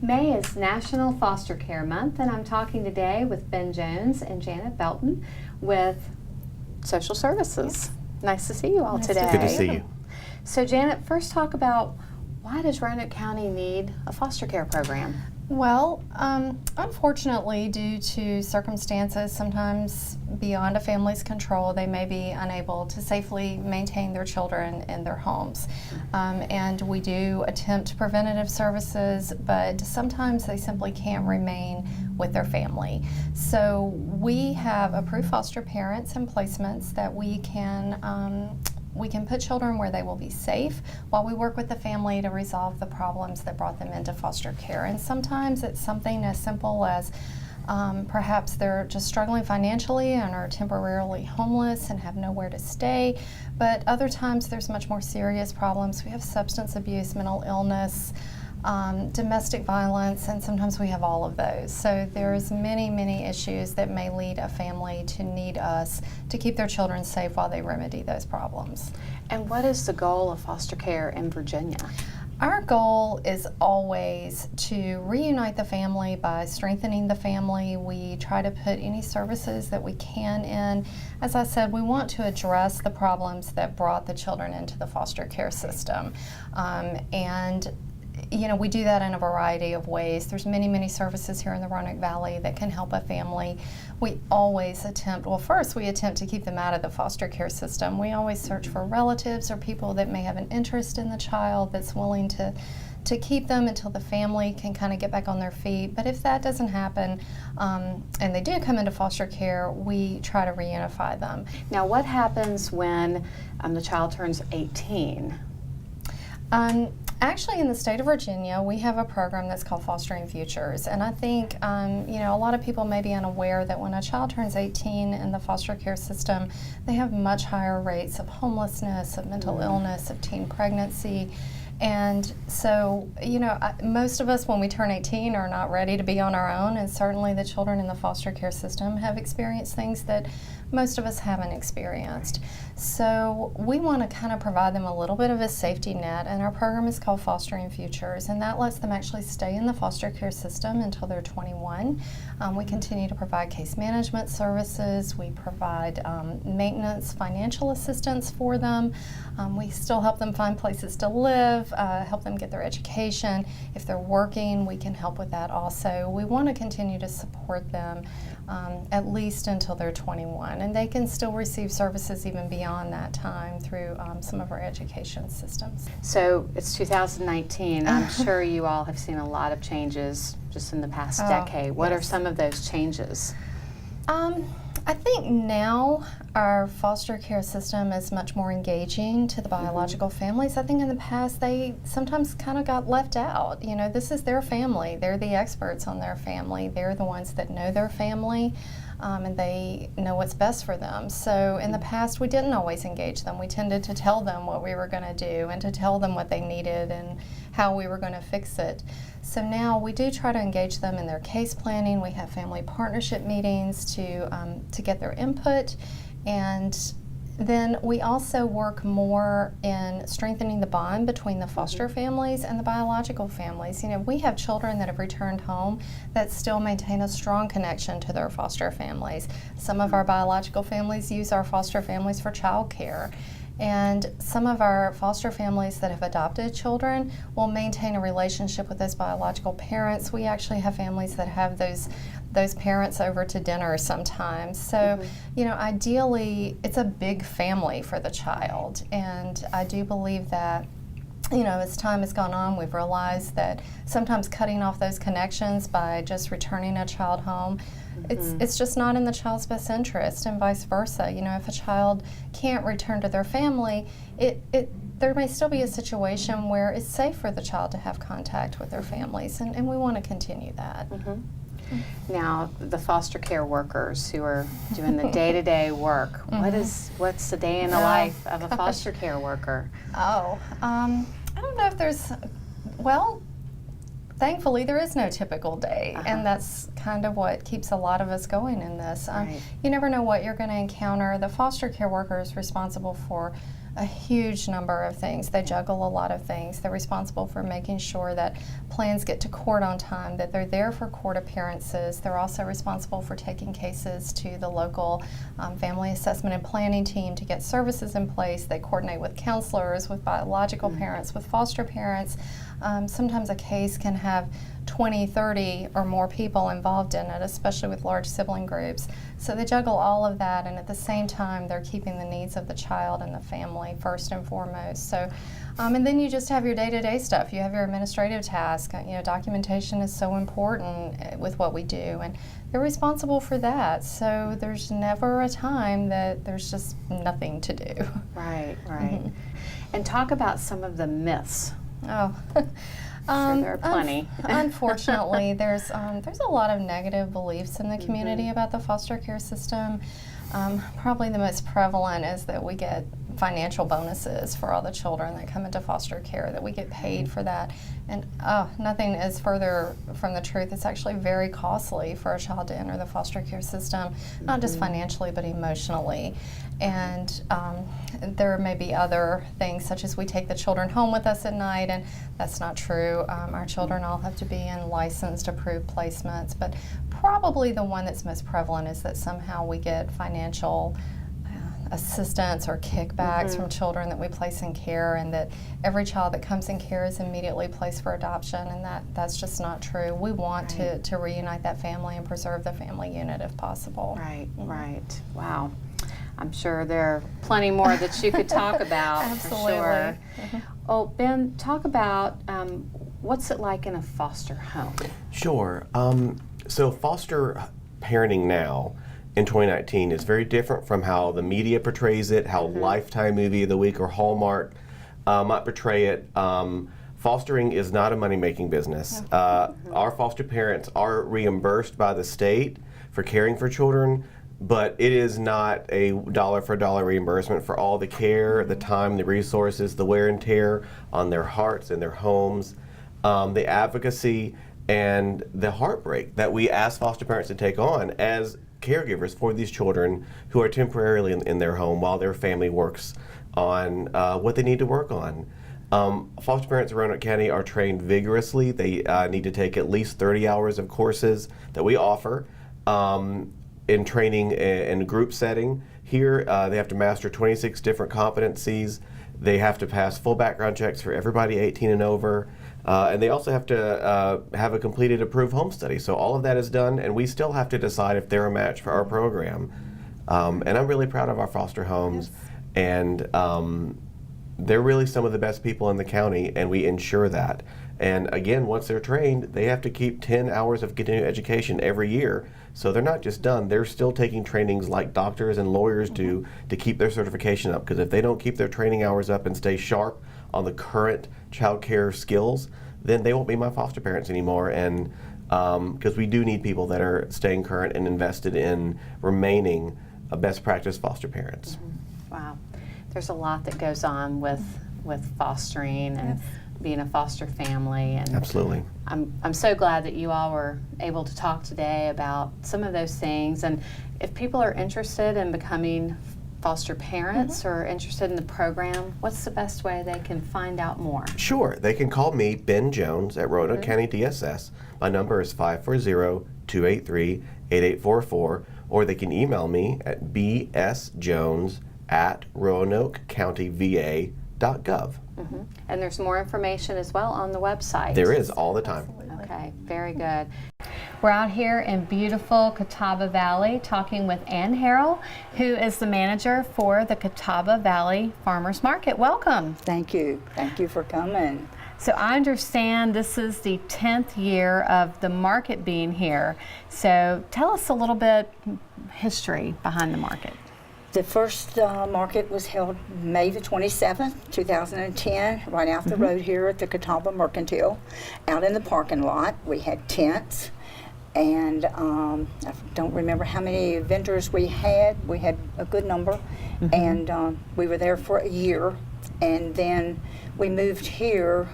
May is National Foster Care Month, and I'm talking today with Ben Jones and Janet Belton with Social Services. Nice to see you all today. Good to see you. So Janet, first talk about why does Roanoke County need a foster care program? Well, unfortunately, due to circumstances sometimes beyond a family's control, they may be unable to safely maintain their children in their homes. And we do attempt preventative services, but sometimes they simply can't remain with their family. So we have approved foster parents and placements that we can put children where they will be safe while we work with the family to resolve the problems that brought them into foster care. And sometimes it's something as simple as perhaps they're just struggling financially and are temporarily homeless and have nowhere to stay. But other times there's much more serious problems. We have substance abuse, mental illness, domestic violence, and sometimes we have all of those. So there's many issues that may lead a family to need us to keep their children safe while they remedy those problems. And what is the goal of foster care in Virginia? Our goal is always to reunite the family by strengthening the family. We try to put any services that we can in. As I said, we want to address the problems that brought the children into the foster care system. And you know, we do that in a variety of ways. There's many services here in the Roanoke Valley that can help a family. We always attempt, well, first we attempt to keep them out of the foster care system. We always search for relatives or people that may have an interest in the child that's willing to keep them until the family can kind of get back on their feet. But if that doesn't happen, and they do come into foster care, we try to reunify them. Now, what happens when the child turns 18? Actually, in the state of Virginia, we have a program that's called Fostering Futures, and I think you know, a lot of people may be unaware that when a child turns 18 in the foster care system, they have much higher rates of homelessness, of mental illness, of teen pregnancy. And so, you know, most of us when we turn 18 are not ready to be on our own, and certainly the children in the foster care system have experienced things that most of us haven't experienced. So we want to kind of provide them a little bit of a safety net, and our program is called Fostering Futures, and that lets them actually stay in the foster care system until they're 21. We continue to provide case management services. We provide maintenance, financial assistance for them. We still help them find places to live, help them get their education. If they're working, we can help with that also. We want to continue to support them at least until they're 21, and they can still receive services even beyond that time through some of our education systems. So it's 2019. I'm sure you all have seen a lot of changes just in the past decade. What are some of those changes? I think now our foster care system is much more engaging to the biological families. I think in the past they sometimes kind of got left out. You know, this is their family. They're the experts on their family. They're the ones that know their family, and they know what's best for them. So in the past we didn't always engage them. We tended to tell them what we were going to do and to tell them what they needed and how we were going to fix it. So now we do try to engage them in their case planning. We have family partnership meetings to get their input, and then we also work more in strengthening the bond between the foster families and the biological families. You know, we have children that have returned home that still maintain a strong connection to their foster families. Some of our biological families use our foster families for child care. And some of our foster families that have adopted children will maintain a relationship with those biological parents. We actually have families that have those parents over to dinner sometimes. So, you know, ideally, it's a big family for the child. And I do believe that, you know, as time has gone on, we've realized that sometimes cutting off those connections by just returning a child home, it's just not in the child's best interest, and vice versa. You know, if a child can't return to their family, there may still be a situation where it's safe for the child to have contact with their families, and we want to continue that. Now, the foster care workers who are doing the day-to-day work, what's the day in the life of a foster care worker? I don't know if there's, well, thankfully there is no typical day, and that's kind of what keeps a lot of us going in this. You never know what you're going to encounter. The foster care worker is responsible for a huge number of things. They juggle a lot of things. They're responsible for making sure that plans get to court on time, that they're there for court appearances. They're also responsible for taking cases to the local family assessment and planning team to get services in place. They coordinate with counselors, with biological parents, with foster parents. Sometimes a case can have 20, 30 or more people involved in it, especially with large sibling groups. So they juggle all of that, and at the same time they're keeping the needs of the child and the family first and foremost. So, and then you just have your day-to-day stuff. You have your administrative tasks. You know, documentation is so important with what we do, and they're responsible for that. So there's never a time that there's just nothing to do. Right, right. And talk about some of the myths. Oh. Sure there are plenty. Unfortunately, there's a lot of negative beliefs in the community about the foster care system. Probably the most prevalent is that we get financial bonuses for all the children that come into foster care, that we get paid for that. And nothing is further from the truth. It's actually very costly for a child to enter the foster care system, not just financially, but emotionally. And there may be other things, such as we take the children home with us at night, and that's not true. Our children all have to be in licensed, approved placements, but probably the one that's most prevalent is that somehow we get financial assistance or kickbacks from children that we place in care, and that every child that comes in care is immediately placed for adoption, and that's just not true. We want to reunite that family and preserve the family unit if possible. Right, right. Wow. I'm sure there are plenty more that you could talk about. Absolutely. For sure. Oh, Ben, talk about what's it like in a foster home? Sure. So foster parenting now in 2019 is very different from how the media portrays it, how Lifetime Movie of the Week or Hallmark might portray it. Fostering is not a money-making business. Our foster parents are reimbursed by the state for caring for children, but it is not a dollar-for-dollar reimbursement for all the care, the time, the resources, the wear and tear on their hearts and their homes, the advocacy, and the heartbreak that we ask foster parents to take on as caregivers for these children who are temporarily in their home while their family works on what they need to work on. Foster parents in Roanoke County are trained vigorously. They need to take at least 30 hours of courses that we offer in training in a group setting. Here, they have to master 26 different competencies. They have to pass full background checks for everybody 18 and over. And they also have to have a completed approved home study. So all of that is done, and we still have to decide if they're a match for our program. And I'm really proud of our foster homes. Yes. And they're really some of the best people in the county, and we ensure that. And again, once they're trained, they have to keep 10 hours of continuing education every year. So they're not just done, they're still taking trainings like doctors and lawyers do to keep their certification up. Because if they don't keep their training hours up and stay sharp on the current child care skills, then they won't be my foster parents anymore. And because we do need people that are staying current and invested in remaining best practice foster parents. Wow. There's a lot that goes on with fostering and being a foster family. And absolutely. I'm so glad that you all were able to talk today about some of those things. And if people are interested in becoming foster parents or interested in the program, what's the best way they can find out more? Sure. They can call me, Ben Jones, at Roanoke County DSS. My number is 540-283-8844, or they can email me at bsjones@roanokecountyva.gov. And there's more information as well on the website. There is, all the time. Absolutely. Okay, very good. We're out here in beautiful Catawba Valley talking with Ann Harrell, who is the manager for the Catawba Valley Farmers Market. Welcome. Thank you. Thank you for coming. So I understand this is the 10th year of the market being here. So tell us a little bit history behind the market. The first market was held May the 27th, 2010, right off the road here at the Catawba Mercantile. Out in the parking lot, we had tents, and I don't remember how many vendors we had. We had a good number, and we were there for a year, and then we moved here,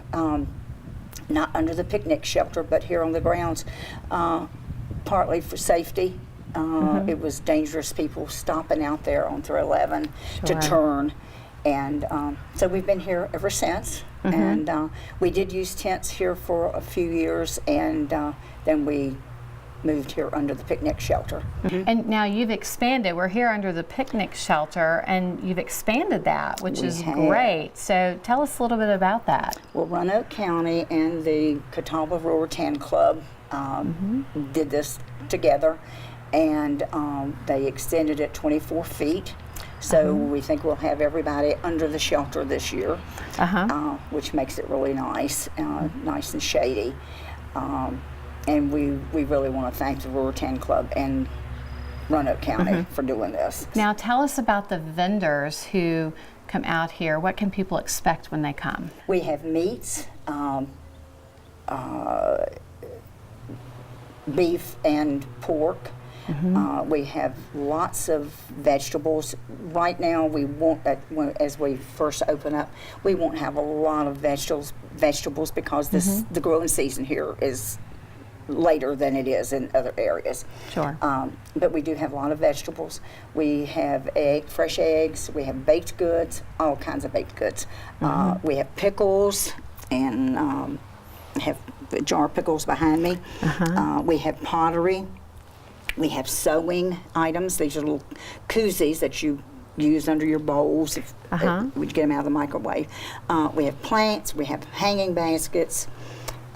not under the picnic shelter, but here on the grounds, partly for safety. It was dangerous, people stopping out there on 311 to turn. And so we've been here ever since. And we did use tents here for a few years, and then we moved here under the picnic shelter. And now you've expanded. We're here under the picnic shelter, and you've expanded that, which We is have. great. So tell us a little bit about that. Well, Roanoke County and the Catawba Tan Club did this together, and they extended it 24 feet. So we think we'll have everybody under the shelter this year, which makes it really nice, nice and shady. And we really want to thank the Tan Club and Roanoke County for doing this. Now tell us about the vendors who come out here. What can people expect when they come? We have meats, beef and pork. We have lots of vegetables. Right now, we won't, as we first open up, we won't have a lot of vegetables because the growing season here is later than it is in other areas. Sure. But we do have a lot of vegetables. We have fresh eggs. We have baked goods, all kinds of baked goods. We have pickles, and have the jar pickles behind me. We have pottery. We have sewing items. These are little koozies that you use under your bowls if we get them out of the microwave. We have plants. We have hanging baskets.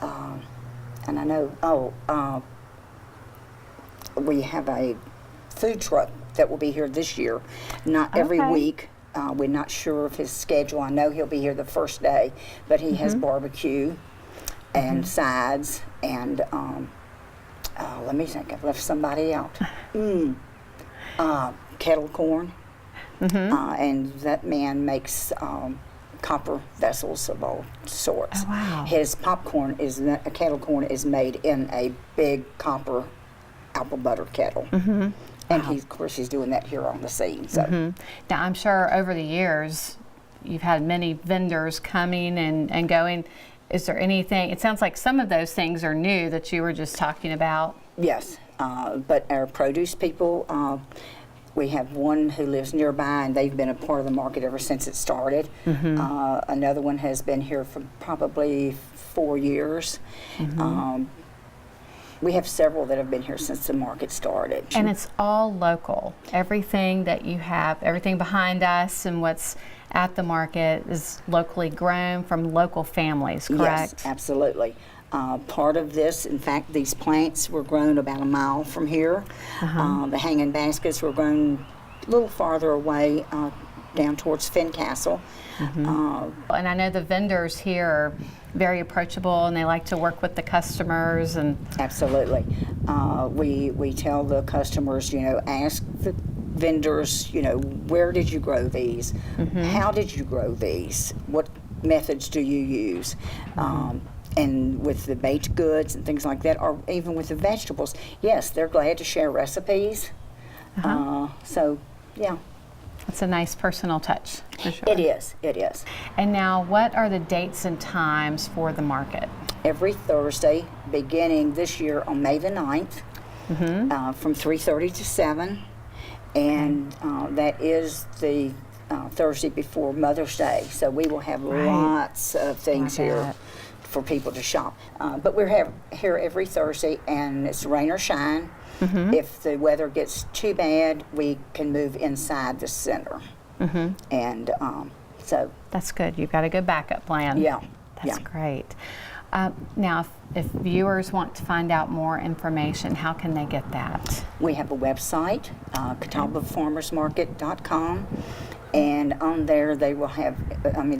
And I know, we have a food truck that will be here this year. Not every week. We're not sure of his schedule. I know he'll be here the first day, but he has barbecue and sides and, let me think, I've left somebody out. Kettle corn. And that man makes copper vessels of all sorts. Oh, wow. His popcorn kettle corn is made in a big copper apple butter kettle. And of course he's doing that here on the scene. So Now I'm sure over the years you've had many vendors coming and going. Is there anything, it sounds like some of those things are new that you were just talking about. yes, but our produce people, we have one who lives nearby, and they've been a part of the market ever since it started. Another one has been here for probably 4 years. We have several that have been here since the market started. And it's all local. Everything that you have, everything behind us and what's at the market is locally grown from local families, correct? Yes, absolutely. Part of this, in fact, these plants were grown about a mile from here. The hanging baskets were grown a little farther away, down towards Fincastle. And I know the vendors here are very approachable and they like to work with the customers. And Absolutely. We tell the customers, ask the vendors, where did you grow these? How did you grow these? What methods do you use? And with the baked goods and things like that, or even with the vegetables, yes, they're glad to share recipes. So, yeah. it's a nice personal touch, for sure. It is, it is. And now, what are the dates and times for the market? Every Thursday, beginning this year on May the 9th, from 3:30 to 7. And that is the Thursday before Mother's Day. So we will have lots of things here for people to shop. But we're here every Thursday, and it's rain or shine. If the weather gets too bad, we can move inside the center. And so. That's good. You've got a good backup plan. Yeah. That's great. Now, if viewers want to find out more information, how can they get that? We have a website, CatawbaFarmersMarket.com, and on there they will have,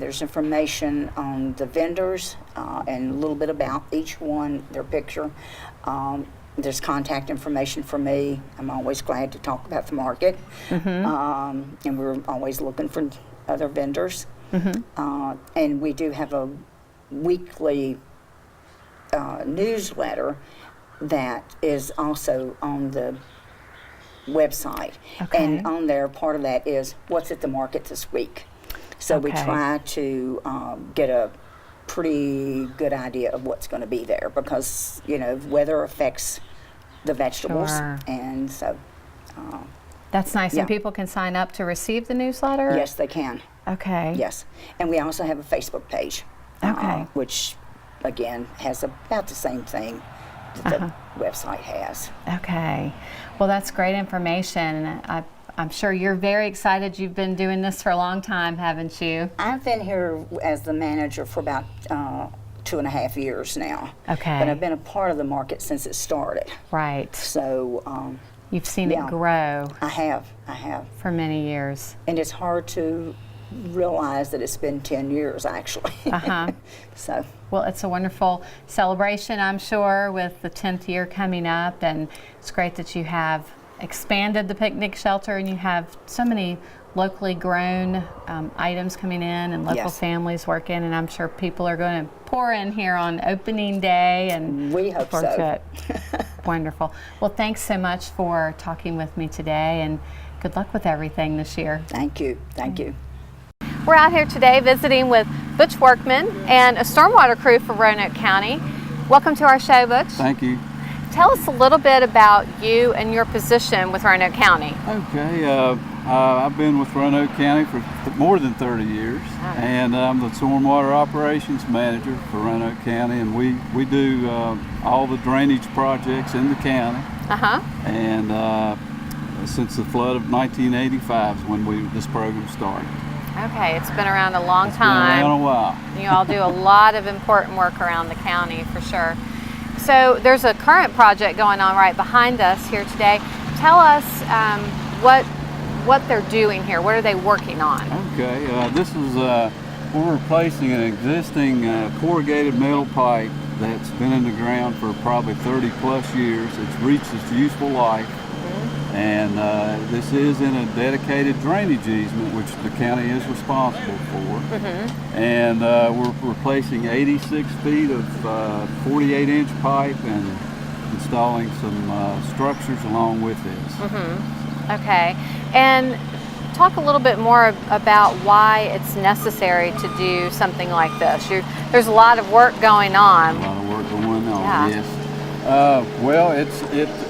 there's information on the vendors and a little bit about each one, their picture. There's contact information for me. I'm always glad to talk about the market, and we're always looking for other vendors. And we do have a weekly newsletter that is also on the website. And on there, part of that is what's at the market this week. So we try to get a pretty good idea of what's going to be there because, weather affects the vegetables. And so. That's nice. And people can sign up to receive the newsletter? Yes, they can. Okay. Yes. And we also have a Facebook page. Okay. Which, again, has about the same thing that the website has. Okay. Well, that's great information. I'm sure you're very excited. You've been doing this for a long time, haven't you? I've been here as the manager for about 2.5 years now. Okay. But I've been a part of the market since it started. Right. So You've seen yeah. it grow I have. for many years. And it's hard to realize that it's been 10 years, actually. So. Well, it's a wonderful celebration, I'm sure, with the 10th year coming up, and it's great that you have expanded the picnic shelter and you have so many locally grown items coming in and local Yes. families working, and I'm sure people are going to pour in here on opening day and We hope forward so. to it. Wonderful. Well, thanks so much for talking with me today, and good luck with everything this year. Thank you. Thank you. We're out here today visiting with Butch Workman and a stormwater crew for Roanoke County. Welcome to our show, Butch. Thank you. Tell us a little bit about you and your position with Roanoke County. Okay, I've been with Roanoke County for more than 30 years, and I'm the stormwater operations manager for Roanoke County, and we do all the drainage projects in the county. And since the flood of 1985 is when this program started. Okay, it's been around a long Been time. around a while. You all do a lot of important work around the county for sure. So there's a current project going on right behind us here today. Tell us what they're doing here. What are they working on? Okay, this is we're replacing an existing corrugated metal pipe that's been in the ground for probably 30 plus years. It's reached its useful life, and this is in a dedicated drainage easement, which the county is responsible for. And we're replacing 86 feet of 48-inch pipe and installing some structures along with this. Okay, and talk a little bit more about why it's necessary to do something like this. There's a lot of work going on. A lot of work going on, Yeah. yes. Well, it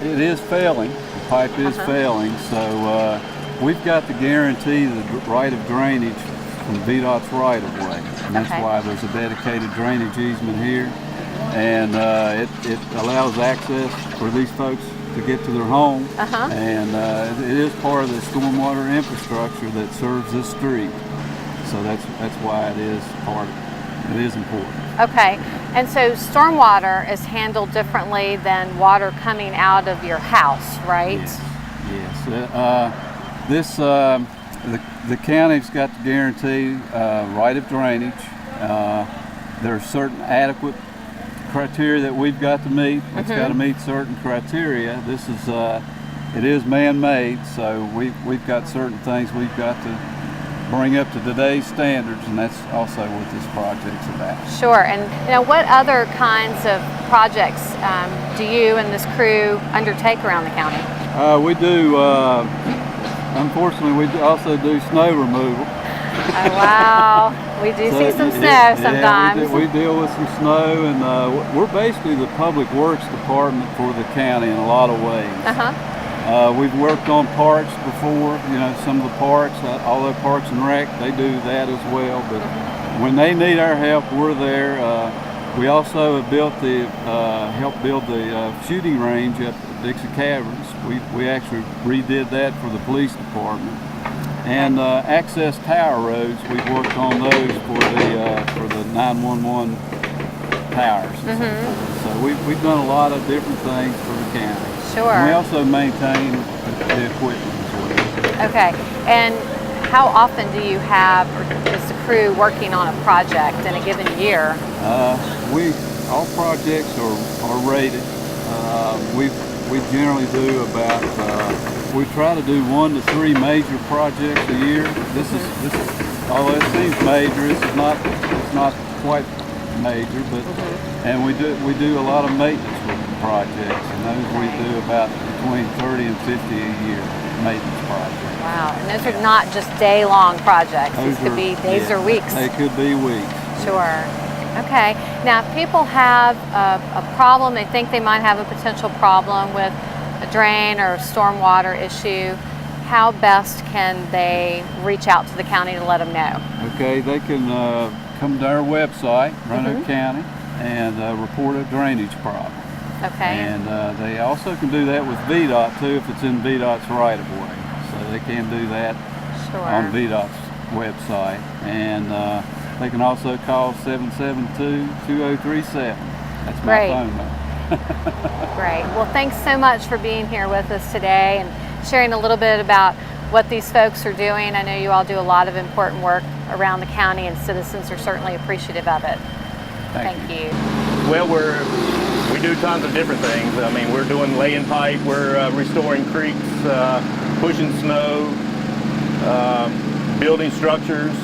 is failing. The pipe is failing, so we've got to guarantee the right of drainage from VDOT's right of way. And that's why there's a dedicated drainage easement here. And it allows access for these folks to get to their home. And it is part of the stormwater infrastructure that serves this street. So that's why it is important. Okay, and so stormwater is handled differently than water coming out of your house, right? Yes. The county's got to guarantee right of drainage. There are certain adequate criteria that we've got to meet. It's got to meet certain criteria. This is it is man-made, so we've got certain things we've got to bring up to today's standards, and that's also what this project's about. Sure, and what other kinds of projects do you and this crew undertake around the county? We do, unfortunately, we also do snow removal. Oh, wow, we do see some snow sometimes. Yeah, we deal with some snow, and we're basically the public works department for the county in a lot of ways. We've worked on parks before, some of the parks, all the parks and rec, they do that as well. But when they need our help, we're there. We also have helped build the shooting range up at Dixie Caverns. We actually redid that for the police department. And access tower roads, we've worked on those for the 911 towers. So we've done a lot of different things for the county. Sure. And we also maintain the equipment as well. Okay, and how often do you have, or is the crew working on a project in a given year? All projects are rated. We generally do about, we try to do 1 to 3 major projects a year. This is, although it seems major, it's not quite major, but and we do a lot of maintenance projects, and those we do about between 30 and 50 a year maintenance projects. Wow, and those are not just day-long projects. These could be days or weeks. They could be weeks. Sure. Okay. Now, if people have a problem, they think they might have a potential problem with a drain or a stormwater issue, how best can they reach out to the county to let them know? Okay, they can come to our website, Roanoke County, and report a drainage problem. Okay. And they also can do that with VDOT too, if it's in VDOT's right of way. So they can do that on VDOT's website. And they can also call 772-2037. That's my phone number. Great. Well, thanks so much for being here with us today and sharing a little bit about what these folks are doing. I know you all do a lot of important work around the county, and citizens are certainly appreciative of it. Thank you. Well, we do tons of different things. I mean, we're doing laying pipe, we're restoring creeks, pushing snow, building structures.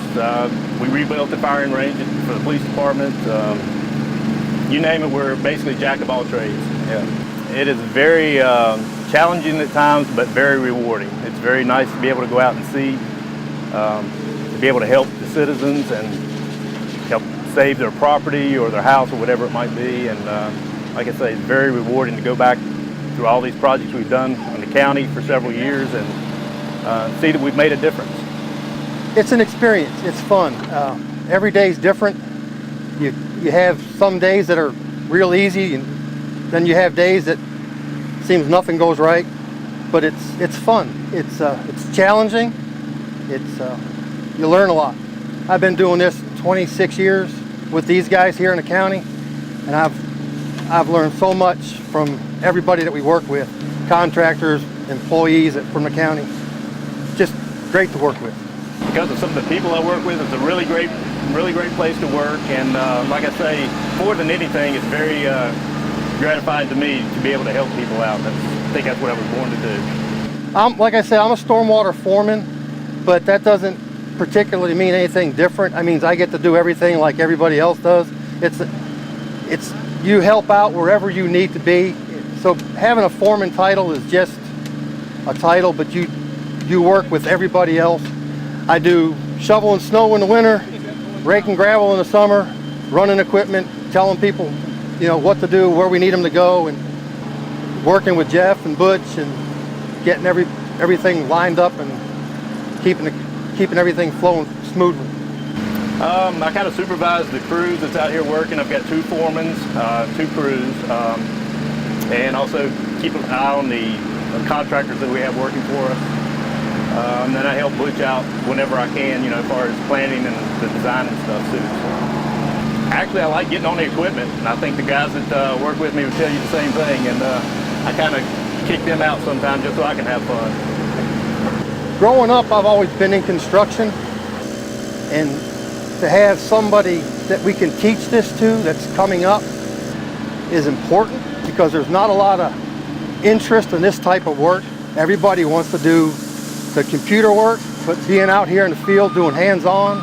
We rebuilt the firing range for the police department. You name it, we're basically jack of all trades. Yeah. It is very challenging at times, but very rewarding. It's very nice to be able to go out and see, to be able to help the citizens and help save their property or their house or whatever it might be. And like I say, it's very rewarding to go back through all these projects we've done in the county for several years and see that we've made a difference. It's an experience. It's fun. Every day is different. You have some days that are real easy, and then you have days that seems nothing goes right. But it's fun. It's challenging. You learn a lot. I've been doing this 26 years with these guys here in the county, and I've learned so much from everybody that we work with, contractors, employees from the county. Just great to work with. Because of some of the people I work with, it's a really great place to work. And like I say, more than anything, it's very gratifying to me to be able to help people out. I think that's what I was born to do. Like I said, I'm a stormwater foreman, but that doesn't particularly mean anything different. I mean, I get to do everything like everybody else does. It's you help out wherever you need to be. So having a foreman title is just a title, but you work with everybody else. I do shoveling snow in the winter, raking gravel in the summer, running equipment, telling people, what to do, where we need them to go, and working with Jeff and Butch and getting everything lined up and keeping everything flowing smoothly. I kind of supervise the crews that's out here working. I've got 2 foremen, 2 crews, and also keep an eye on the contractors that we have working for us. And then I help Butch out whenever I can, as far as planning and the design and stuff too. So, actually, I like getting on the equipment, and I think the guys that work with me would tell you the same thing. And I kind of kick them out sometimes just so I can have fun. Growing up, I've always been in construction, and to have somebody that we can teach this to that's coming up is important, because there's not a lot of interest in this type of work. Everybody wants to do the computer work, but being out here in the field doing hands-on,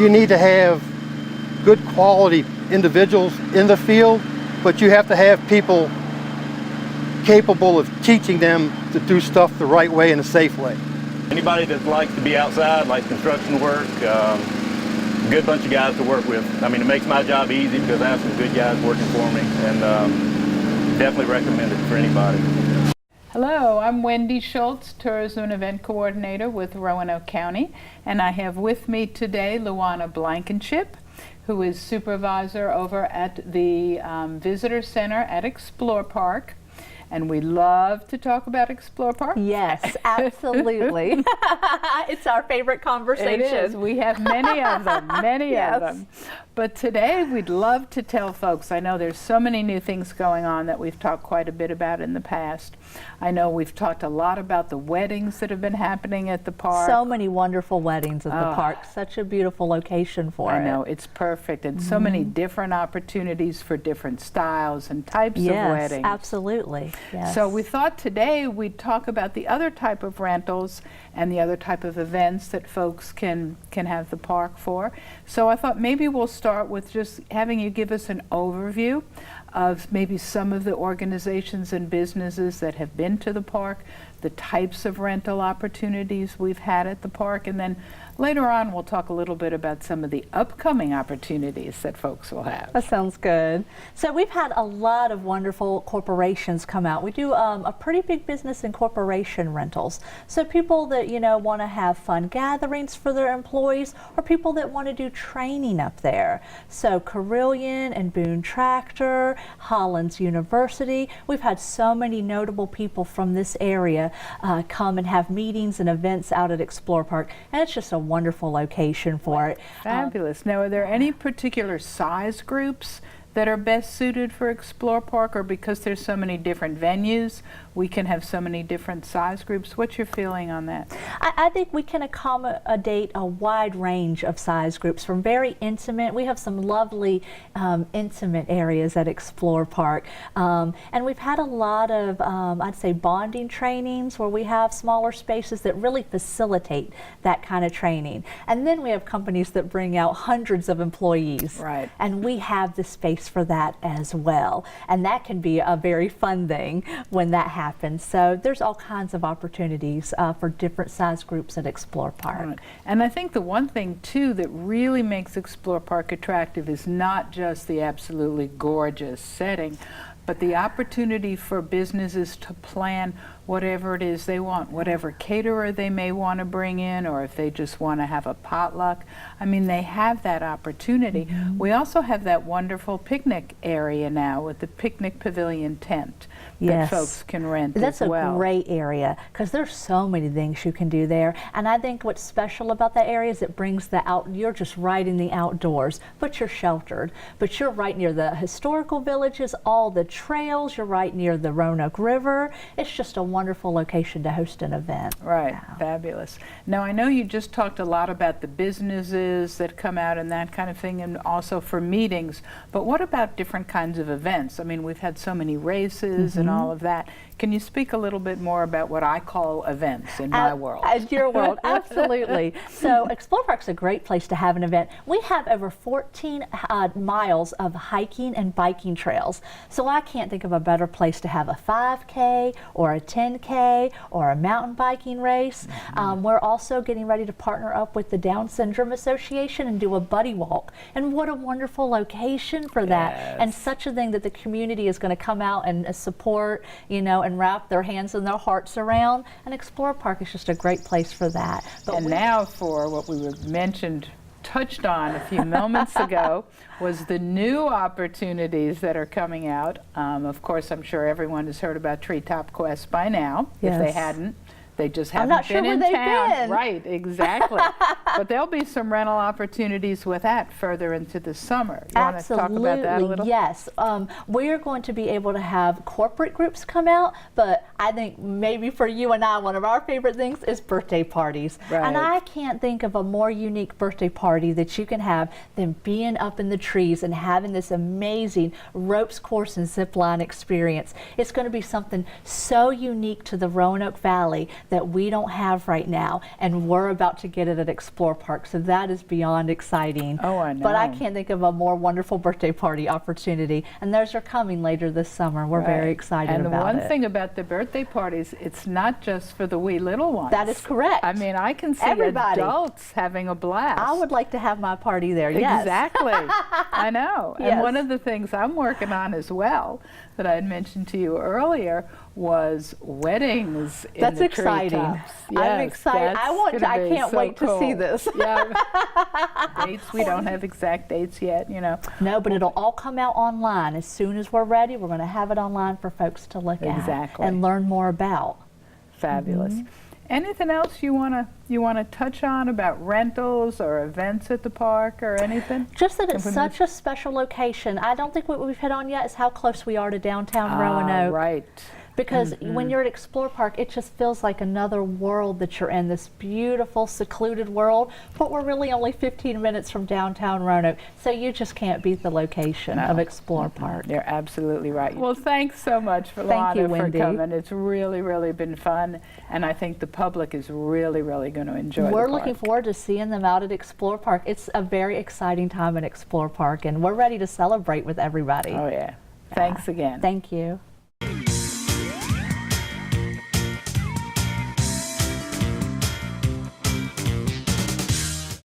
you need to have good quality individuals in the field, but you have to have people capable of teaching them to do stuff the right way in a safe way. Anybody that likes to be outside, likes construction work, good bunch of guys to work with. I mean, it makes my job easy because I have some good guys working for me, and definitely recommend it for anybody. Hello, I'm Wendy Schultz, Tourism and Event Coordinator with Roanoke County, and I have with me today Luana Blankenship, who is Supervisor over at the Visitor Center at Explore Park. And we love to talk about Explore Park. Yes, absolutely. It's our favorite conversation. It is. We have many of them, many of them. But today we'd love to tell folks, I know there's so many new things going on that we've talked quite a bit about in the past. I know we've talked a lot about the weddings that have been happening at the park. So many wonderful weddings at the park. Such a beautiful location for it. I know, it's perfect. And so many different opportunities for different styles and types of weddings. Yes, absolutely. Yes. So we thought today we'd talk about the other type of rentals and the other type of events that folks can have the park for. So I thought maybe we'll start with just having you give us an overview of maybe some of the organizations and businesses that have been to the park, the types of rental opportunities we've had at the park, and then later on we'll talk a little bit about some of the upcoming opportunities that folks will have. That sounds good. So we've had a lot of wonderful corporations come out. We do a pretty big business in corporation rentals. So people that, you know, want to have fun gatherings for their employees, or people that want to do training up there. So Carillion and Boone Tractor, Hollins University. We've had so many notable people from this area come and have meetings and events out at Explore Park, and it's just a wonderful location for it. Fabulous. Now, are there any particular size groups that are best suited for Explore Park, or because there's so many different venues, we can have so many different size groups? What's your feeling on that? I think we can accommodate a wide range of size groups, from very intimate. We have some lovely intimate areas at Explore Park. And we've had a lot of, I'd say, bonding trainings where we have smaller spaces that really facilitate that kind of training. And then we have companies that bring out hundreds of employees. Right. And we have the space for that as well. And that can be a very fun thing when that happens. So there's all kinds of opportunities for different size groups at Explore Park. Right. And I think the one thing too that really makes Explore Park attractive is not just the absolutely gorgeous setting, but the opportunity for businesses to plan whatever it is they want, whatever caterer they may want to bring in, or if they just want to have a potluck. I mean, they have that opportunity. We also have that wonderful picnic area now with the picnic pavilion tent that folks can rent That's as well. a great area, because there's so many things you can do there. And I think what's special about that area is it brings the you're just right in the outdoors, but you're sheltered. But you're right near the historical villages, all the trails, you're right near the Roanoke River. It's just a wonderful location to host an event. Right, Wow. fabulous. Now, I know you just talked a lot about the businesses that come out and that kind of thing, and also for meetings, but what about different kinds of events? I mean, we've had so many races and all of that. Can you speak a little bit more about what I call events in my world? As your world, absolutely. So Explore Park's a great place to have an event. We have over 14 miles of hiking and biking trails. So I can't think of a better place to have a 5K or a 10K or a mountain biking race. We're also getting ready to partner up with the Down Syndrome Association and do a buddy walk. And what a wonderful location for that. And such a thing that the community is going to come out and support, you know, and wrap their hands and their hearts around. And Explore Park is just a great place for that. But And now for what we touched on a few moments ago, was the new opportunities that are coming out. Of course, I'm sure everyone has heard about Treetop Quest by now. If they Yes. hadn't, they just I'm haven't not sure been where in they've town. been. Right, exactly. But there'll be some rental opportunities with that further into the summer. You want to talk about that a little? Yes. We're going to be able to have corporate groups come out, but I think maybe for you and I, one of our favorite things is birthday parties. Right. And I can't think of a more unique birthday party that you can have than being up in the trees and having this amazing ropes course and zip line experience. It's going to be something so unique to the Roanoke Valley that we don't have right now, and we're about to get it at Explore Park, so that is beyond exciting. Oh, I know. But I can't think of a more wonderful birthday party opportunity, and those are coming later this summer. We're very excited and about the it. one thing about the birthday parties, it's not just for the wee little ones. That is correct. I mean, I can see Everybody. adults having a blast. I would like to have my party there, yes. Exactly. I know. And Yes. one of the things I'm working on as well that I had mentioned to you earlier was weddings in That's the exciting. treetops. I'm Yes, excited. that's I gonna be can't so wait to see cool. this. Yeah. Dates, we don't have exact dates yet, you know. No, but it'll all come out online. As soon as we're ready, we're going to have it online for folks to look Exactly. at and learn more about. Fabulous. Anything else you wanna touch on about rentals or events at the park or anything? Just that it's Information? such a special location. I don't think what we've hit on yet is how close we are to downtown Roanoke. Right. Because when you're at Explore Park, it just feels like another world that you're in, this beautiful, secluded world. But we're really only 15 minutes from downtown Roanoke, so you just can't beat the location of Explore Park. You're absolutely right. Well, thanks so much for Thank you, Luana for Wendy. coming. It's really, really been fun, and I think the public is really, really going to enjoy We're the looking park. forward to seeing them out at Explore Park. It's a very exciting time at Explore Park, and we're ready to celebrate with everybody. Oh yeah, Thanks again. Thank you.